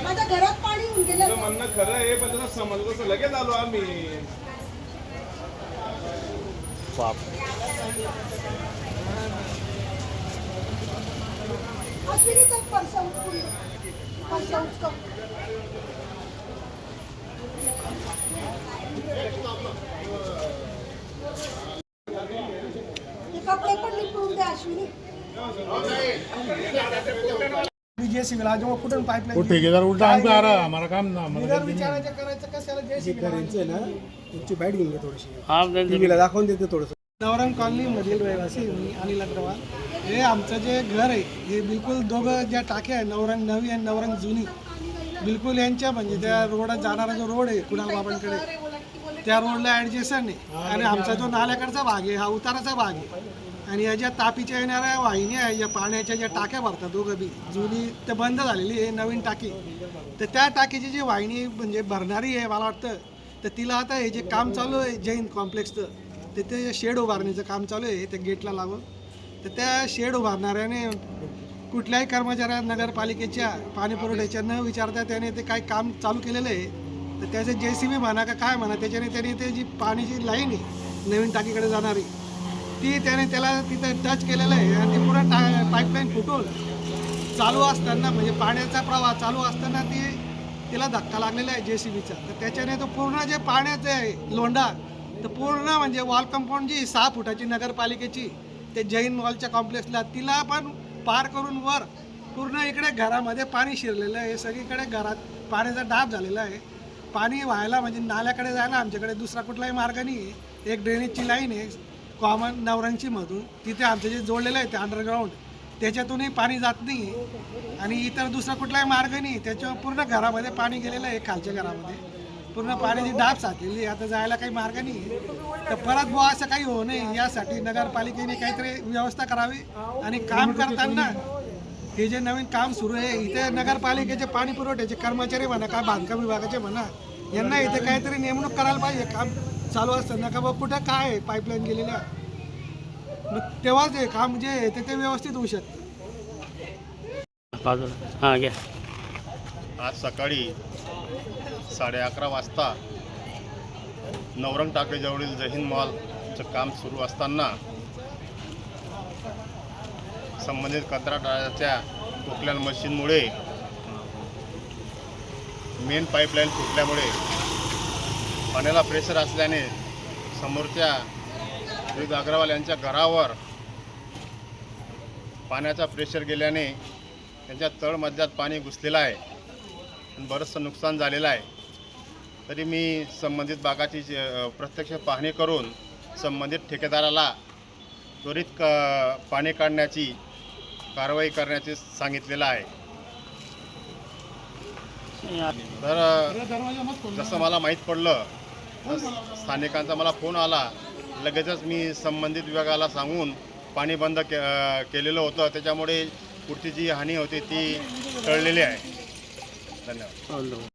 माझ्या घरात पाणी होऊन गेलं. म्हणणं खरं आहे, पण त्याला समजलं कसं लगेच आलो आम्ही. बाप अश्विनी तर परसा उचका. कपड़े पण निपळून दे अश्विनी. वो ठेकेदार उल्टा हम पे आ रहा है, हमारा काम ना टीव्हीला दाखवून देते थोडंसं. नवरंग कॉलनी मधील रहिवासी मी अनिल अग्रवाल. हे आमचं जे घर आहे हे बिलकुल दोघं ज्या टाक्या आहे, नवरंग नवी आणि नवरंग जुनी, बिलकुल यांच्या म्हणजे त्या रोडात जाणारा जो रोड आहे कुणाल बाबांकडे, त्या रोडला ॲडजेसन आहे. आणि आमचा जो नाल्याकडचा भाग आहे हा उताराचा भाग आहे. आणि या ज्या तापीच्या येणाऱ्या वाहिन्या आहे, या पाण्याच्या ज्या टाक्या भरतात दोघं बी, जुनी ते बंद झालेली आहे, नवीन टाकी. तर त्या टाकीची जी वाहिनी म्हणजे भरणारी आहे मला वाटतं, तर तिला आता हे जे काम चालू आहे जैन कॉम्प्लेक्सचं, तिथे शेड उभारण्याचं काम चालू आहे त्या गेटला लागून. तर त्या शेड उभारणाऱ्याने कुठल्याही कर्मचाऱ्या नगरपालिकेच्या पाणीपुरवठ्याच्या न विचारता त्याने ते काय काम चालू केलेलं आहे. तर त्याचे JCB म्हणा का काय म्हणा, त्याच्याने त्याने ते जी पाण्याची लाईन आहे नवीन टाकीकडे जाणारी, ती त्याने त्याला तिथं टच केलेलं आहे. आणि ती पुरा पाईपलाईन फुटून चालू असताना म्हणजे पाण्याचा प्रवाह चालू असताना तिला धक्का लागलेला आहे JCBचा. तर त्याच्याने तो पूर्ण जे पाण्याचं आहे लोंढा, तर पूर्ण म्हणजे वॉल कंपाऊंड जी 6 फुटाची नगरपालिकेची ते जैन मॉलच्या कॉम्प्लेक्सला, तिला पण पार करून वर पूर्ण इकडे घरामध्ये पाणी शिरलेलं आहे. सगळीकडे घरात पाण्याचा डाब झालेला आहे. पाणी व्हायला म्हणजे नाल्याकडे जायला आमच्याकडे दुसरा कुठलाही मार्ग नाही आहे. एक ड्रेनेजची लाईन आहे कॉमन नवरंगची मधून, तिथे आमचं जे जोडलेलं आहे ते अंडरग्राऊंड, त्याच्यातूनही पाणी जात नाही. आणि इतर दुसरा कुठलाही मार्ग नाही. त्याच्यावर पूर्ण घरामध्ये पाणी गेलेलं आहे. खालच्या घरामध्ये पूर्ण पाण्याची डाब साचलेली आहे. आता जायला काही मार्ग नाही. तर परत बुवा असं काही होऊ नये यासाठी नगरपालिकेने काहीतरी व्यवस्था करावी. आणि काम करताना हे जे नवीन काम सुरू आहे इथे नगरपालिकेचे पाणी पुरवठ्याचे कर्मचारी म्हणा का बांधकाम विभागाचे म्हणा, यांना इथे काहीतरी नेमणूक करायला पाहिजे. काम चालू असताना का बाबा कुठं काय आहे पाईपलाईन गेलेल्या, मग तेव्हाच हे काम जे आहे ते व्यवस्थित होऊ शकतं. हां घ्या. आज सकाळी 11:30 वाजता नवरंग टाकेजवळील जहीन मॉलचं काम सुरू असताना संबंधित कंत्राटदाराच्या कोकल्यान मशीनमुळे मेन पाईपलाईन फुटल्यामुळे पाण्याला प्रेशर असल्याने समोरच्या रोहित अग्रवाल यांच्या घरावर पाण्याचा प्रेशर गेल्याने त्यांच्या तळमजल्यात पाणी घुसलेलं आहे आणि बरंचसं नुकसान झालेलं आहे. तरी मी संबंधित भागाची प्रत्यक्ष पाहणी करून संबंधित ठेकेदाराला त्वरित पाणी काढण्याची कारवाई करण्याचे सांगितलेलं आहे. तर जसं मला माहीत पडलं, स्थानिकांचा मला फोन आला, लगेचच मी संबंधित विभागाला सांगून पाणी बंद केलेलं होतं. त्याच्यामुळे पुढची जी हानी होती ती टळलेली आहे. धन्यवाद.